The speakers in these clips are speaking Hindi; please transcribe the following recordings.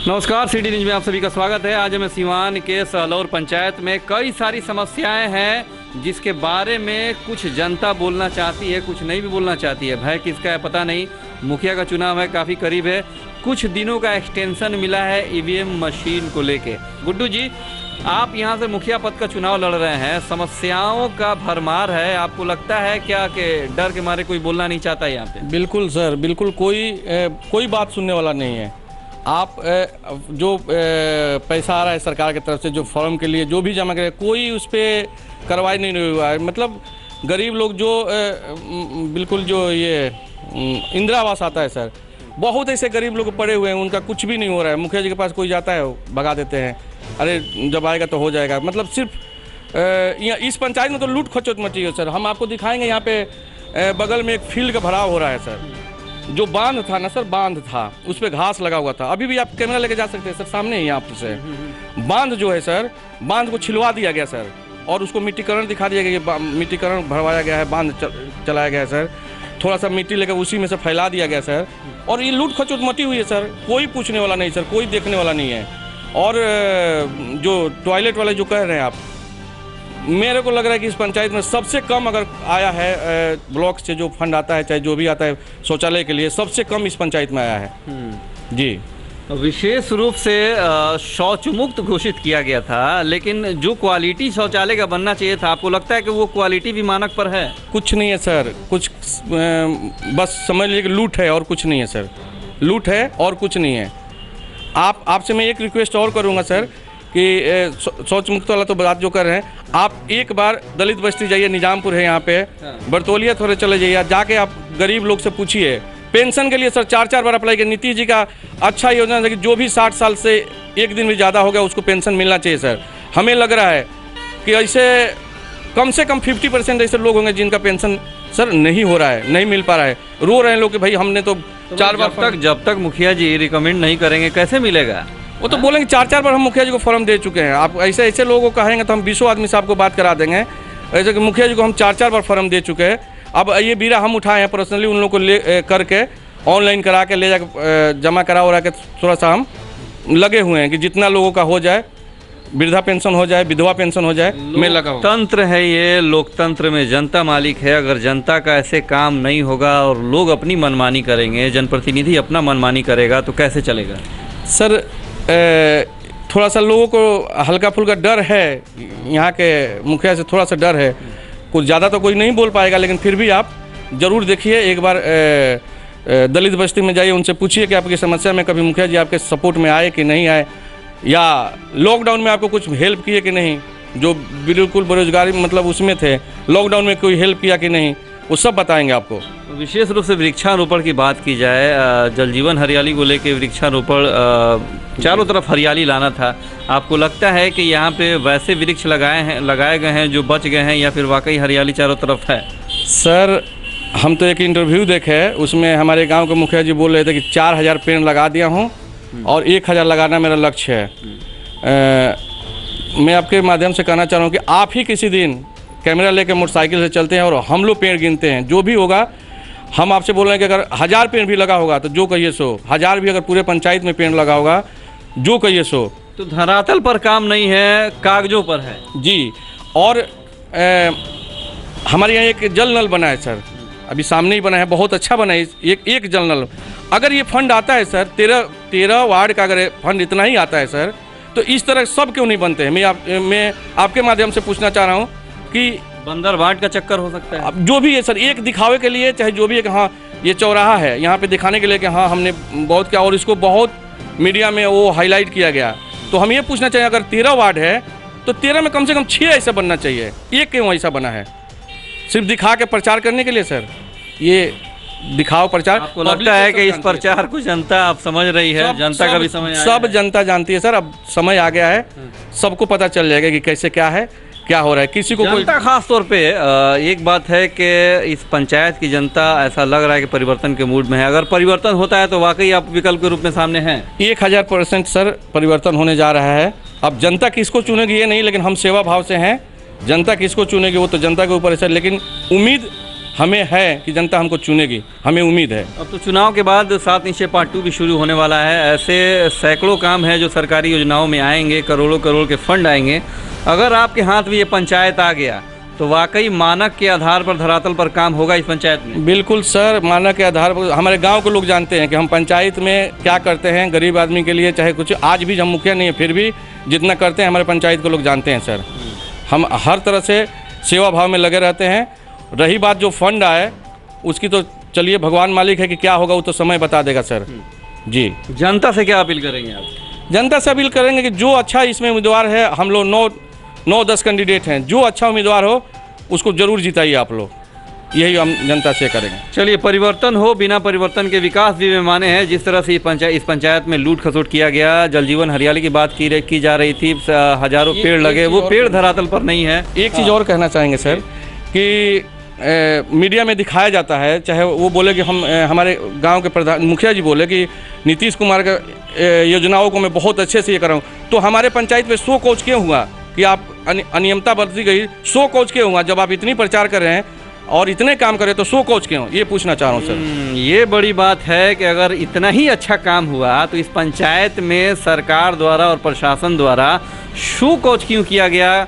नमस्कार, सिटी न्यूज में आप सभी का स्वागत है। आज हमें सीवान के सहलौर पंचायत में कई सारी समस्याएं हैं जिसके बारे में कुछ जनता बोलना चाहती है, कुछ नहीं भी बोलना चाहती है। भय किसका है पता नहीं। मुखिया का चुनाव है, काफ़ी करीब है, कुछ दिनों का एक्सटेंशन मिला है ईवीएम मशीन को लेके। गुड्डू जी, आप यहाँ से मुखिया पद का चुनाव लड़ रहे हैं, समस्याओं का भरमार है, आपको लगता है क्या कि डर के मारे कोई बोलना नहीं चाहता यहाँ पे? बिल्कुल सर, बिल्कुल कोई बात सुनने वाला नहीं है। आप जो पैसा आ रहा है सरकार की तरफ से, जो फॉर्म के लिए जो भी जमा करे, कोई उस पर कार्रवाई नहीं हुआ है। मतलब गरीब लोग जो बिल्कुल जो ये इंदिरा आवास आता है सर, बहुत ऐसे गरीब लोग पड़े हुए हैं, उनका कुछ भी नहीं हो रहा है। मुखिया जी के पास कोई जाता है भगा देते हैं, अरे जब आएगा तो हो जाएगा। मतलब सिर्फ इस पंचायत में तो लूट खचोट मची है सर। हम आपको दिखाएंगे, यहाँ पे बगल में एक फील्ड का भराव हो रहा है सर। जो बांध था ना सर, बांध था, उस पर घास लगा हुआ था। अभी भी आप कैमरा लेके जा सकते हैं सर, सामने ही आपसे बांध जो है सर, बांध को छिलवा दिया गया सर, और उसको मिट्टीकरण दिखा दिया गया, मिट्टीकरण भरवाया गया है, बांध चलाया गया है सर। थोड़ा सा मिट्टी लेकर उसी में से फैला दिया गया सर, और ये लूट खचोट मची हुई है सर। कोई पूछने वाला नहीं सर, कोई देखने वाला नहीं है। और जो टॉयलेट वाले जो कह रहे हैं आप, मेरे को लग रहा है कि इस पंचायत में सबसे कम अगर आया है ब्लॉक से जो फंड आता है, चाहे जो भी आता है शौचालय के लिए, सबसे कम इस पंचायत में आया है जी। विशेष रूप से शौच मुक्त घोषित किया गया था, लेकिन जो क्वालिटी शौचालय का बनना चाहिए था, आपको लगता है कि वो क्वालिटी भी मानक पर है? कुछ नहीं है सर, कुछ बस समझ लीजिए कि लूट है और कुछ नहीं है सर। लूट है और कुछ नहीं है। आपसे मैं एक रिक्वेस्ट और करूँगा सर कि शौच मुक्त वाला तो बात जो कर रहे हैं, आप एक बार दलित बस्ती जाइए, निजामपुर है यहाँ पे, बरतौलिया थोड़े चले जाइए, जाके आप गरीब लोग से पूछिए। पेंशन के लिए सर 4-4 बार अप्लाई किया। नीतीश जी का अच्छा योजना है कि जो भी 60 साल से एक दिन भी ज़्यादा हो गया उसको पेंशन मिलना चाहिए सर। हमें लग रहा है कि ऐसे कम से कम 50% ऐसे लोग होंगे जिनका पेंशन सर नहीं हो रहा है, नहीं मिल पा रहा है। रो रहे हैं लोग कि भाई हमने तो 4 बार जब तक मुखिया जी रिकमेंड नहीं करेंगे कैसे मिलेगा? वो तो बोलेंगे 4-4 बार हम मुखिया जी को फॉर्म दे चुके हैं। आप ऐसे लोगों को कहेंगे तो हम 20 आदमी से आपको बात करा देंगे। ऐसे कि मुखिया जी को हम 4-4 बार फॉर्म दे चुके हैं। अब ये बीरा हम उठाए हैं पर्सनली, उन लोगों को ले करके ऑनलाइन करा के ले जाकर जमा करा उरा के थोड़ा सा हम लगे हुए हैं कि जितना लोगों का हो जाए, वृद्धा पेंशन हो जाए, विधवा पेंशन हो जाए, मैं लगा हूँ। तंत्र है ये, लोकतंत्र में जनता मालिक है। अगर जनता का ऐसे काम नहीं होगा और लोग अपनी मनमानी करेंगे, जनप्रतिनिधि अपना मनमानी करेगा, तो कैसे चलेगा सर? थोड़ा सा लोगों को हल्का फुल्का डर है, यहाँ के मुखिया से थोड़ा सा डर है। कुछ ज़्यादा तो कोई नहीं बोल पाएगा, लेकिन फिर भी आप ज़रूर देखिए, एक बार दलित बस्ती में जाइए, उनसे पूछिए कि आपकी समस्या में कभी मुखिया जी आपके सपोर्ट में आए कि नहीं आए, या लॉकडाउन में आपको कुछ हेल्प किए कि नहीं। जो बिल्कुल बेरोजगारी मतलब उसमें थे, लॉकडाउन में कोई हेल्प किया कि नहीं, वो सब बताएंगे आपको। विशेष रूप से वृक्षारोपण की बात की जाए, जल जीवन हरियाली को लेकर वृक्षारोपण, चारों तरफ हरियाली लाना था। आपको लगता है कि यहाँ पे वैसे वृक्ष लगाए गए हैं जो बच गए हैं, या फिर वाकई हरियाली चारों तरफ है? सर, हम तो एक इंटरव्यू देखे, उसमें हमारे गांव के मुखिया जी बोल रहे थे कि 4000 पेड़ लगा दिया हूँ और 1000 लगाना मेरा लक्ष्य है। मैं आपके माध्यम से कहना चाह रहा हूँ कि आप ही किसी दिन कैमरा लेकर मोटरसाइकिल से चलते हैं और हम लोग पेड़ गिनते हैं। जो भी होगा हम आपसे बोल रहे हैं कि अगर 1000 पेड़ भी लगा होगा तो जो कहिए सो, 1000 भी अगर पूरे पंचायत में पेड़ लगा होगा, जो कहिए सो। तो धरातल पर काम नहीं है, कागजों पर है जी। और हमारे यहाँ एक जल नल बना है सर, अभी सामने ही बना है, बहुत अच्छा बना है। एक जल नल, अगर ये फंड आता है सर, 13 वार्ड का अगर फंड इतना ही आता है सर, तो इस तरह सब क्यों नहीं बनते हैं? मैं आपके माध्यम से पूछना चाह रहा हूँ कि बंदर बाट का चक्कर हो सकता है। अब जो भी है सर, एक दिखावे के लिए, चाहे जो भी है कि हाँ ये चौराहा है, यहाँ पे दिखाने के लिए कि हाँ हमने बहुत किया, और इसको बहुत मीडिया में वो हाईलाइट किया गया। तो हम ये पूछना चाहिए, अगर 13 वार्ड है तो 13 में कम से कम 6 ऐसा बनना चाहिए। एक क्यों ऐसा बना है? सिर्फ दिखा के प्रचार करने के लिए सर, ये दिखाओ प्रचार। आपको लगता है कि इस प्रचार को जनता अब समझ रही है? जनता का भी समझ आया है? सब जनता जानती है सर, अब समय आ गया है, सबको पता चल जाएगा कि कैसे क्या है, क्या हो रहा है। किसी को जनता खास तौर पे एक बात है कि इस पंचायत की जनता ऐसा लग रहा है कि परिवर्तन के मूड में है। अगर परिवर्तन होता है तो वाकई आप विकल्प के रूप में सामने हैं। 1000% सर परिवर्तन होने जा रहा है। अब जनता किसको चुनेगी ये नहीं, लेकिन हम सेवा भाव से हैं। जनता किसको चुनेगी वो तो जनता के ऊपर है सर, लेकिन उम्मीद हमें है कि जनता हमको चुनेगी, हमें उम्मीद है। अब तो चुनाव के बाद 7 निश्चय पार्ट 2 भी शुरू होने वाला है। ऐसे सैकड़ों काम है जो सरकारी योजनाओं में आएंगे, करोड़ों करोड़ के फंड आएंगे। अगर आपके हाथ में ये पंचायत आ गया तो वाकई मानक के आधार पर, धरातल पर काम होगा इस पंचायत में। बिल्कुल सर, मानक के आधार पर हमारे गांव के लोग जानते हैं कि हम पंचायत में क्या करते हैं गरीब आदमी के लिए। चाहे कुछ आज भी हम मुखिया नहीं है, फिर भी जितना करते हैं हमारे पंचायत के लोग जानते हैं सर। हम हर तरह से सेवा भाव में लगे रहते हैं। रही बात जो फंड आए उसकी तो चलिए भगवान मालिक है कि क्या होगा वो तो समय बता देगा सर। जी, जनता से क्या अपील करेंगे आप? जनता से अपील करेंगे कि जो अच्छा इसमें उम्मीदवार है, हम लोग 9-10 कैंडिडेट हैं, जो अच्छा उम्मीदवार हो उसको जरूर जिताइए आप लोग, यही हम जनता से करेंगे। चलिए, परिवर्तन हो, बिना परिवर्तन के विकास भी वे माने हैं। जिस तरह से इस पंचायत में लूट खसोट किया गया, जल जीवन हरियाली की बात की जा रही थी, हजारों पेड़ लगे, वो पेड़ धरातल पर नहीं है। एक चीज़ और कहना चाहेंगे सर कि मीडिया में दिखाया जाता है, चाहे वो बोले कि हम हमारे गांव के प्रधान मुखिया जी बोले कि नीतीश कुमार का योजनाओं को मैं बहुत अच्छे से ये कर रहा हूँ, तो हमारे पंचायत में 100 कोच क्यों हुआ कि आप अनियमितता बरती गई? 100 कोच क्यों हुआ? जब आप इतनी प्रचार कर रहे हैं और इतने काम करें तो 100 कोच क्यों? ये पूछना चाह रहा हूँ सर। ये बड़ी बात है कि अगर इतना ही अच्छा काम हुआ तो इस पंचायत में सरकार द्वारा और प्रशासन द्वारा शो कोच क्यों किया गया?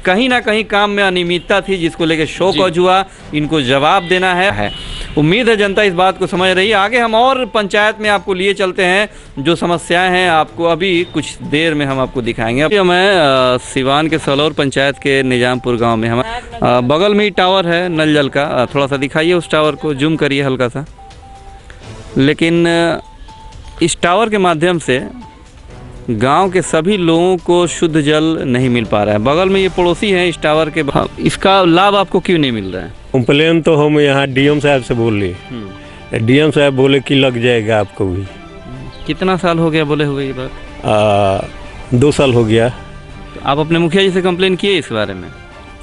कहीं ना कहीं काम में अनियमितता थी जिसको लेकर शो कोच हुआ। इनको जवाब देना है। उम्मीद है जनता इस बात को समझ रही है। आगे हम और पंचायत में आपको लिए चलते हैं, जो समस्याएं हैं आपको अभी कुछ देर में हम आपको दिखाएंगे। अभी मैं सिवान के सलौर पंचायत के निजामपुर गांव में हम बगल में ही टावर है नल जल का। थोड़ा सा दिखाइए उस टावर को, जूम करिए हल्का सा। लेकिन इस टावर के माध्यम से गांव के सभी लोगों को शुद्ध जल नहीं मिल पा रहा है। बगल में ये पड़ोसी हैं इस टावर के, इसका लाभ आपको क्यों नहीं मिल रहा है? कंप्लेन तो हम यहाँ डीएम साहब से बोल लिए। डीएम साहब बोले कि लग जाएगा आपको भी। कितना साल हो गया बोले हुए ये बात? 2 साल हो गया। तो आप अपने मुखिया जी से कंप्लेन किए इस बारे में?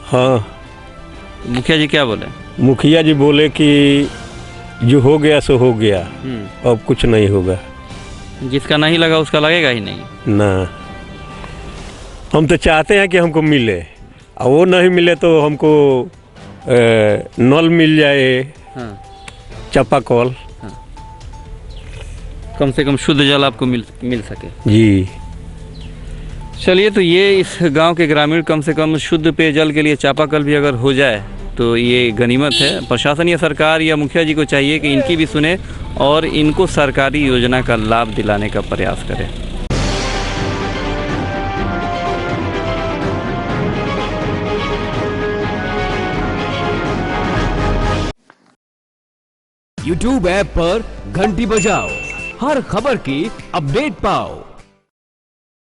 हाँ। मुखिया जी क्या बोले? मुखिया जी बोले कि जो हो गया सो हो गया, अब कुछ नहीं होगा। जिसका नहीं लगा उसका लगेगा ही नहीं ना। हम तो चाहते हैं कि हमको मिले, और वो नहीं मिले तो हमको नल मिल जाए। हाँ। चापाकल। हाँ। कम से कम शुद्ध जल आपको मिल सके। जी। चलिए, तो ये इस गांव के ग्रामीण कम से कम शुद्ध पेयजल के लिए चापाकल भी अगर हो जाए तो ये गनीमत है। प्रशासन या सरकार या मुखिया जी को चाहिए कि इनकी भी सुने और इनको सरकारी योजना का लाभ दिलाने का प्रयास करें। YouTube ऐप पर घंटी बजाओ, हर खबर की अपडेट पाओ।